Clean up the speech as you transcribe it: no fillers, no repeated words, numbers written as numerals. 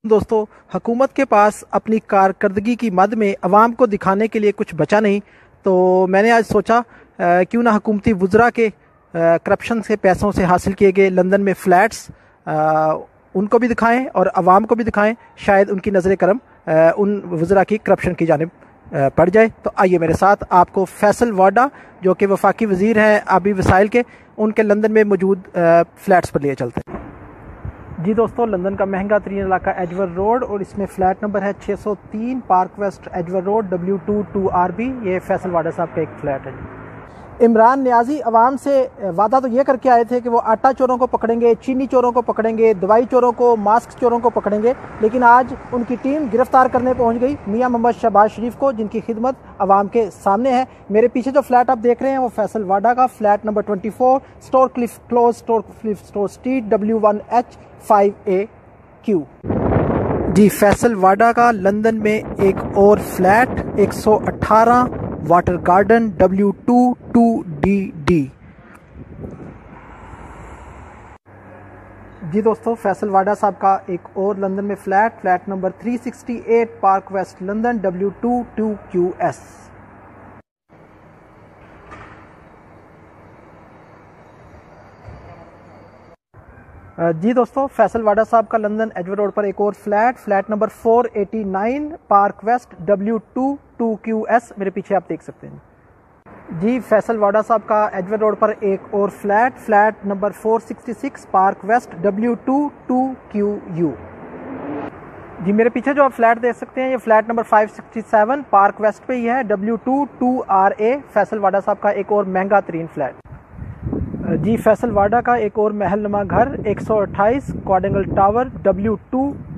दोस्तों, हुकूमत के पास अपनी कारकर्दगी की मद में अवाम को दिखाने के लिए कुछ बचा नहीं, तो मैंने आज सोचा क्यों ना हुकूमती वुज़रा के करप्शन से पैसों से हासिल किए गए लंदन में फ़्लैट्स उनको भी दिखाएं और अवाम को भी दिखाएं। शायद उनकी नज़र करम उन वुज़रा की करप्शन की जानिब पड़ जाए। तो आइए मेरे साथ आपको फैसल वाडा जो कि वफाकी वज़ीर हैं आबी वसाइल के, उनके लंदन में मौजूद फ़्लैट्स पर लिए चलते हैं। जी दोस्तों, लंदन का महंगा तरीन इलाका एजवर रोड और इसमें फ़्लैट नंबर है 603 park waste एजवर road W2 2RB। ये फैसल वाडा साहब का एक फ़्लैट है। इमरान नियाजी अवाम से वादा तो ये करके आए थे कि वो आटा चोरों को पकड़ेंगे, चीनी चोरों को पकड़ेंगे, दवाई चोरों को, मास्क चोरों को पकड़ेंगे, लेकिन आज उनकी टीम गिरफ्तार करने पहुंच गई मियां मोहम्मद शहबाज शरीफ को, जिनकी खिदमत अवाम के सामने है। मेरे पीछे जो फ्लैट आप देख रहे हैं वो फैसल वाडा का flat number 24 store Cliff close store Cliff store street W1H 5AQ। जी, फैसल वाडा का लंदन में एक और flat 118 water garden W2 2DD। जी दोस्तों, फैसल वाडा साहब का एक और लंदन में flat number 368 park west London W2 2QS। जी दोस्तों, फैसल वाडा साहब का लंदन एजवर रोड पर एक और flat number 489 park west W2 2QS। मेरे पीछे आप देख सकते हैं। जी, फैसल वाडा साहब का एजवर रोड पर एक और flat number 466 park west W2 2QU। जी, मेरे पीछे जो आप फ्लैट देख सकते हैं ये फ्लैट नंबर 567 पार्क वेस्ट पे ही है W2 2RA। फैसल वाडा साहब का एक और महंगा तरीन फ्लैट। जी, फैसल वाडा का एक और महलनुमा घर 128 क्वाड्रेंगल टावर W2